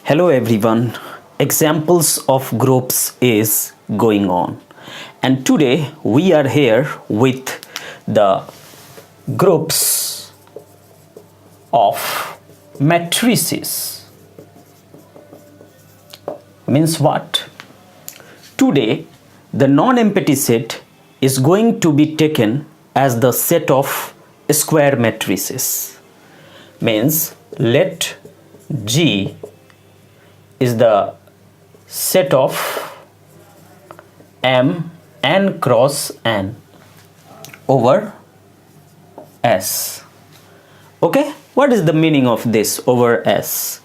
Hello everyone, examples of groups is going on, and today we are here with the groups of matrices. Means what? Today the non-empty set is going to be taken as the set of square matrices. Means let G is the set of M n cross n over S. Okay, what is the meaning of this over S?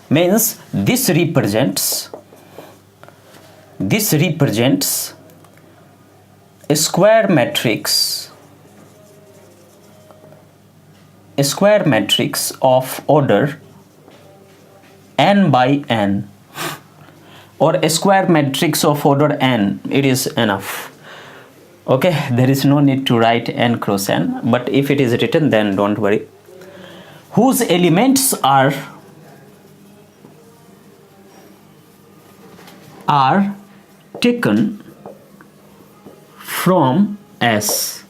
Means this represents a square matrix of order n by n, or a square matrix of order n. It is enough. Okay, there is no need to write n cross n, but if it is written then don't worry. Whose elements are taken from S.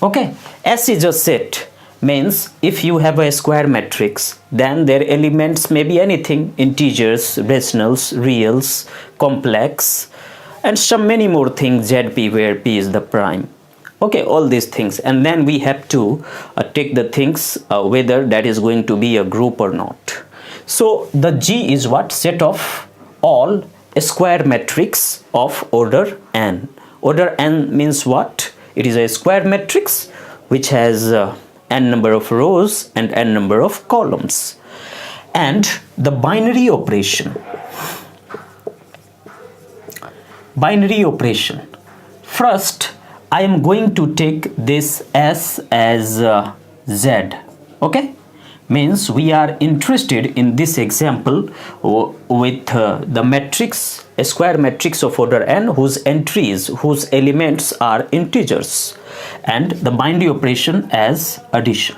Okay, S is a set. Means if you have a square matrix, then their elements may be anything: integers, rationals, reals, complex, and some many more things, ZP, where P is the prime. Okay, all these things, and then we have to take the things whether that is going to be a group or not. So the G is what? Set of all square matrix of order n. Order n means what? It is a square matrix which has n number of rows and n number of columns. And the binary operation. First, I am going to take this S as Z. Okay? Means we are interested in this example with the matrix, a square matrix of order n whose elements are integers, and the binary operation as addition.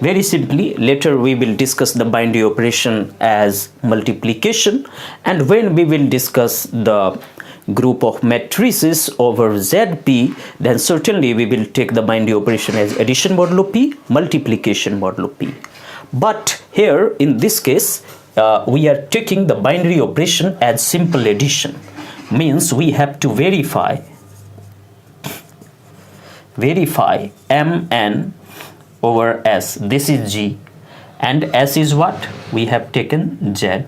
Very simply, later we will discuss the binary operation as multiplication, and when we will discuss the group of matrices over ZP, then certainly we will take the binary operation as addition modulo P, multiplication modulo P. But here in this case we are taking the binary operation as simple addition. Means we have to verify Mn over S. This is G, and S is what? We have taken Z.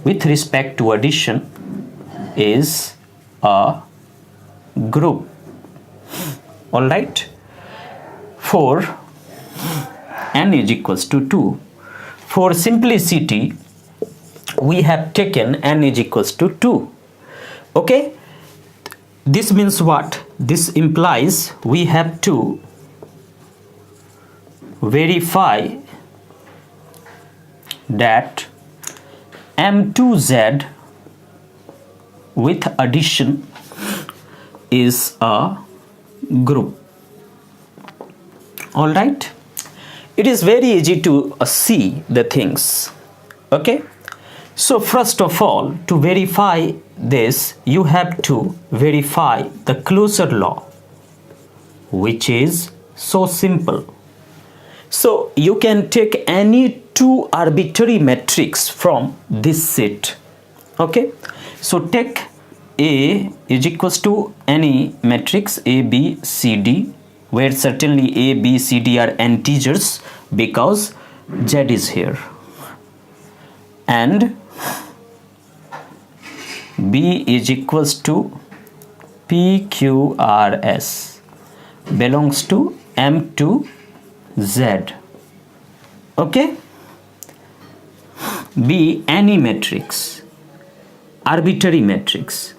With respect to addition is a group. All right, for n is equals to 2. For simplicity, we have taken n is equals to 2. Okay, this means what? This implies we have to verify that M2Z with addition is a group. All right, it is very easy to see the things. Okay, so first of all, to verify this, you have to verify the closure law, which is so simple. So you can take any two arbitrary matrix from this set. Okay, so take A is equals to any matrix A, B, C, D, where certainly A, B, C, D are integers because Z is here, and B is equals to P, Q, R, S belongs to M2 Z. Okay, B any matrix, arbitrary matrix.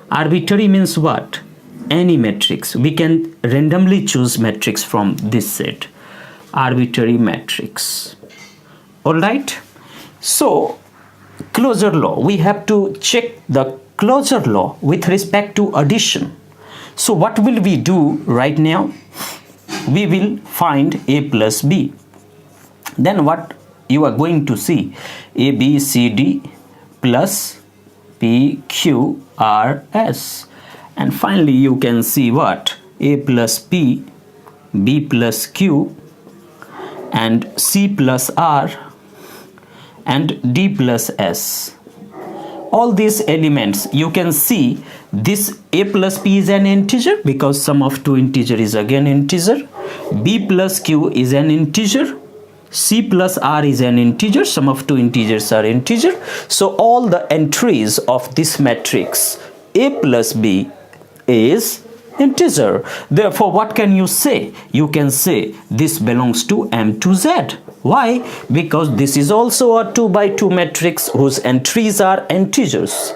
Arbitrary means what? Any matrix. We can randomly choose matrix from this set. Arbitrary matrix. All right, so closure law, we have to check the closure law with respect to addition. So what will we do right now? We will find A plus B. Then what you are going to see A, B, C, D plus P, Q, R, S. And finally you can see what? A plus P, B plus Q, and C plus R, and D plus S. All these elements, you can see this A plus P is an integer because sum of two integer is again integer. B plus Q is an integer. C plus R is an integer. Sum of two integers are integer. So all the entries of this matrix A plus B is integer. Therefore, what can you say? You can say this belongs to M to Z. Why? Because this is also a 2 by 2 matrix whose entries are integers.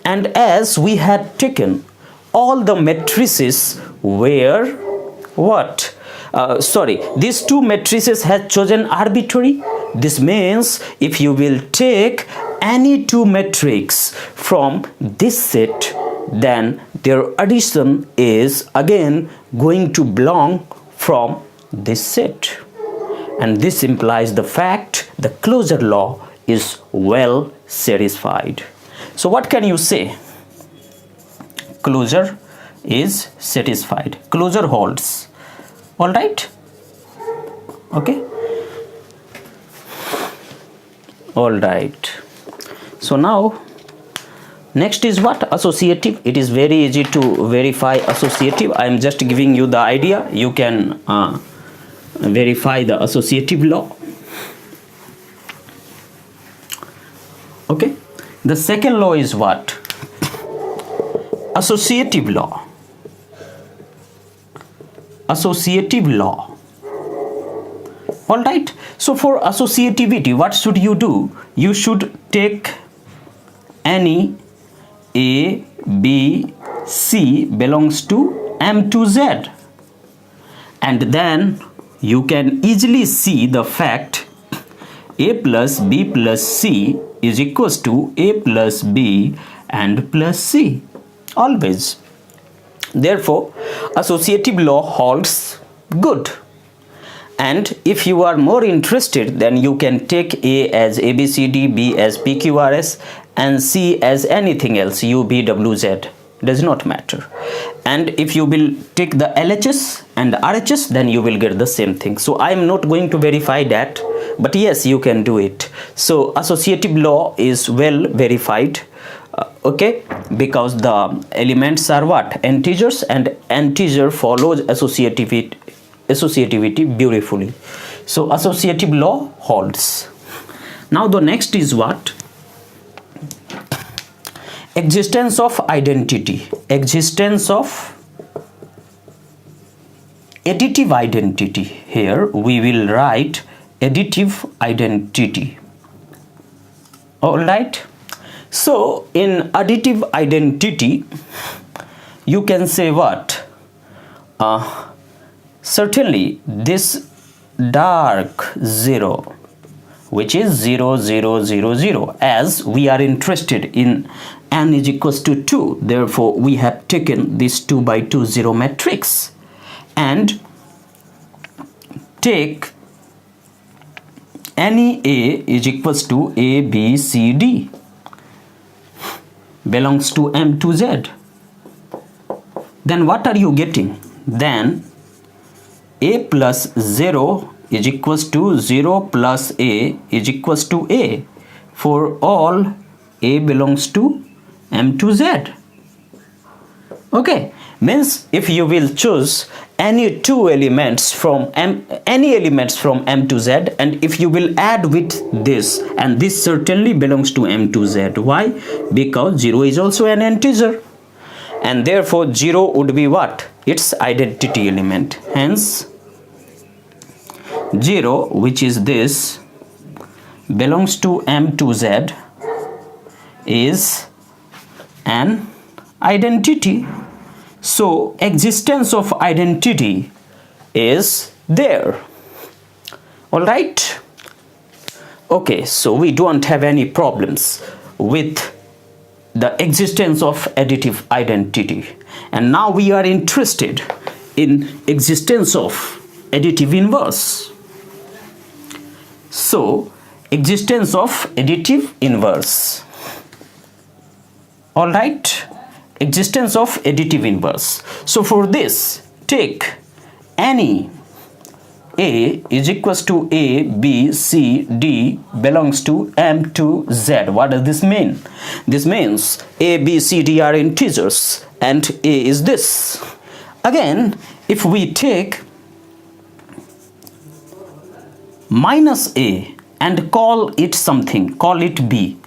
And as we had taken all the matrices were what? These two matrices had chosen arbitrary. This means if you will take any two matrix from this set, then their addition is again going to belong from this set. And this implies the fact the closure law is well satisfied. So what can you say? Closure is satisfied. Closure holds. All right? Okay? All right. So now next is what? Associative. It is very easy to verify associative. I am just giving you the idea. You can verify the associative law. Okay. The second law is what? Associative law. Associative law. All right. So for associativity, what should you do? You should take any A, B, C belongs to M to Z, and then you can easily see the fact A plus B plus C is equals to A plus B and plus C always. Therefore, associative law holds good. And if you are more interested, then you can take A as ABCD, B as PQRS, and C as anything else, U, V, W, Z. Does not matter. And if you will take the LHS and RHS, then you will get the same thing. So I am not going to verify that, but yes, you can do it. So associative law is well verified. Okay, because the elements are what? Integers, and integer follows associativity beautifully. So associative law holds. Now the next is what? Existence of identity. Existence of additive identity. Here we will write additive identity. All right. So in additive identity, you can say what? Certainly this dark 0, which is 0, 0, 0, 0, as we are interested in n is equals to 2. Therefore, we have taken this 2 by 2 0 matrix and take any A is equals to A, B, C, D belongs to M to Z. Then what are you getting? Then A plus 0 is equals to 0 plus A is equals to A for all A belongs to M to Z. Okay, means if you will choose any two elements from M, any elements from M to Z, and if you will add with this, and this certainly belongs to M to Z. Why? Because 0 is also an integer, and therefore 0 would be what? Its identity element. Hence 0, which is this, belongs to M to Z, is an identity. So existence of identity is there. All right. Okay, so we don't have any problems with the existence of additive identity, and now we are interested in existence of additive inverse. So existence of additive inverse. All right, existence of additive inverse. So for this, take any A is equals to A, B, C, D belongs to M to Z. What does this mean? This means A, B, C, D are integers and A is this. Again, if we take minus A and call it something, call it B.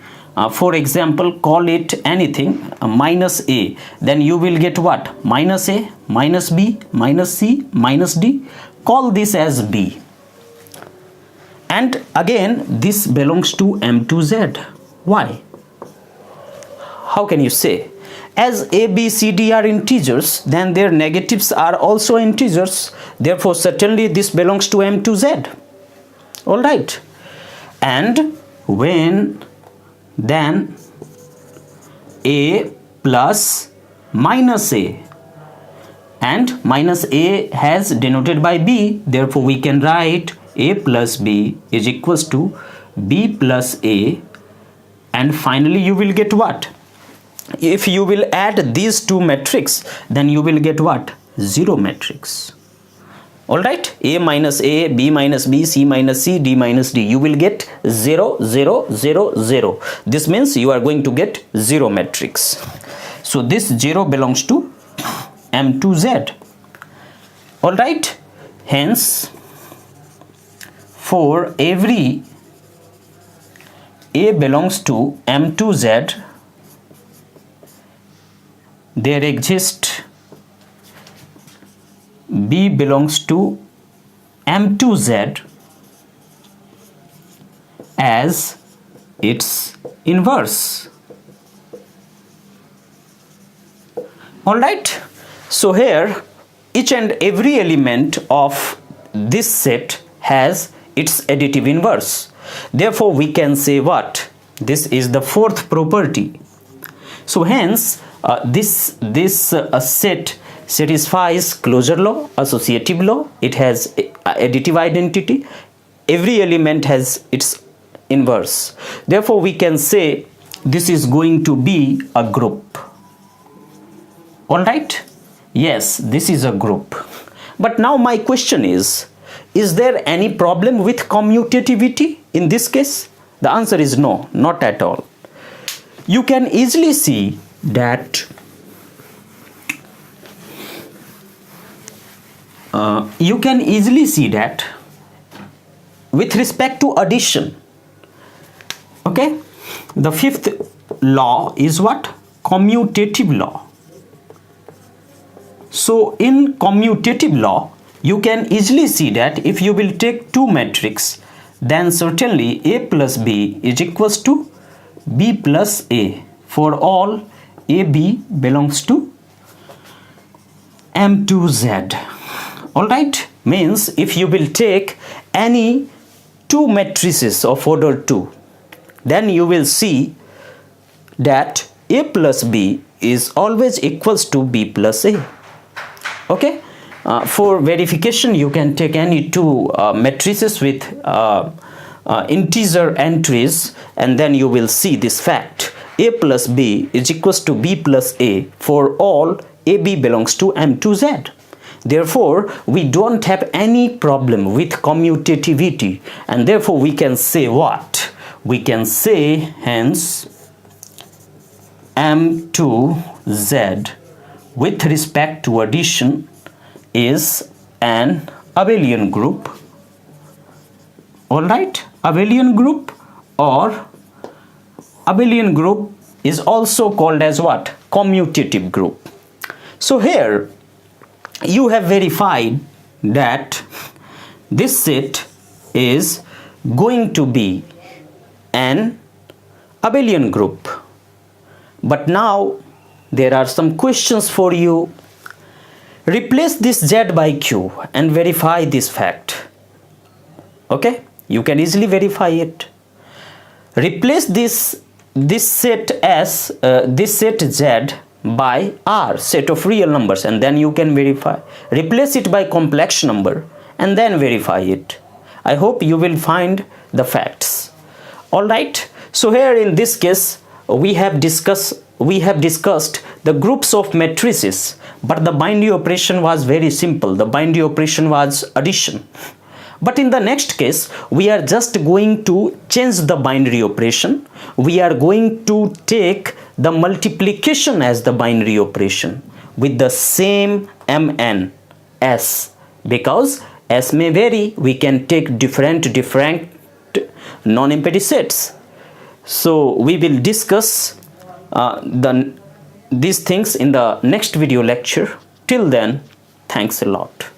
For example, call it anything, minus A. Then you will get what? Minus A, minus B, minus C, minus D. Call this as B. And again, this belongs to M to Z. Why? How can you say? As A, B, C, D are integers, then their negatives are also integers. Therefore, certainly this belongs to M to Z. All right. And when then A plus minus A, and minus A has denoted by B, therefore we can write A plus B is equals to B plus A, and finally you will get what? If you will add these two matrices, then you will get what? 0 matrix. Alright, A minus A, B minus B, C minus C, D minus D. You will get 0, 0, 0, 0. This means you are going to get 0 matrix. So this 0 belongs to M to Z. Alright, hence for every A belongs to M to Z, there exists B belongs to M to Z as its inverse. Alright, so here each and every element of this set has its additive inverse. Therefore we can say what? This is the fourth property. So hence this set satisfies closure law, associative law. It has additive identity. Every element has its inverse. Therefore we can say this is going to be a group. All right, yes, this is a group. But now my question is there any problem with commutativity in this case? The answer is no, not at all. You can easily see that with respect to addition, okay, the fifth law is what? Commutative law. So in commutative law, you can easily see that if you will take two matrices, then certainly A plus B is equals to B plus A for all AB belongs to M to Z. Alright, means if you will take any two matrices of order 2, then you will see that A plus B is always equals to B plus A. Okay, for verification you can take any two matrices with integer entries, and then you will see this fact: A plus B is equals to B plus A for all AB belongs to M to Z. Therefore we don't have any problem with commutativity, and therefore we can say what? We can say hence M to Z with respect to addition is an abelian group. Alright, abelian group, or abelian group is also called as what? Commutative group. So here you have verified that this set is going to be an abelian group. But now there are some questions for you. Replace this Z by Q and verify this fact. Okay, you can easily verify it. Replace this set as this set Z by R, set of real numbers, and then you can verify. Replace it by complex number and then verify it. I hope you will find the facts. All right, so here in this case we have discussed the groups of matrices, but the binary operation was very simple. The binary operation was addition. But in the next case, we are just going to change the binary operation. We are going to take the multiplication as the binary operation with the same mn s, because s may vary. We can take different non-empty sets. So we will discuss these things in the next video lecture. Till then, thanks a lot.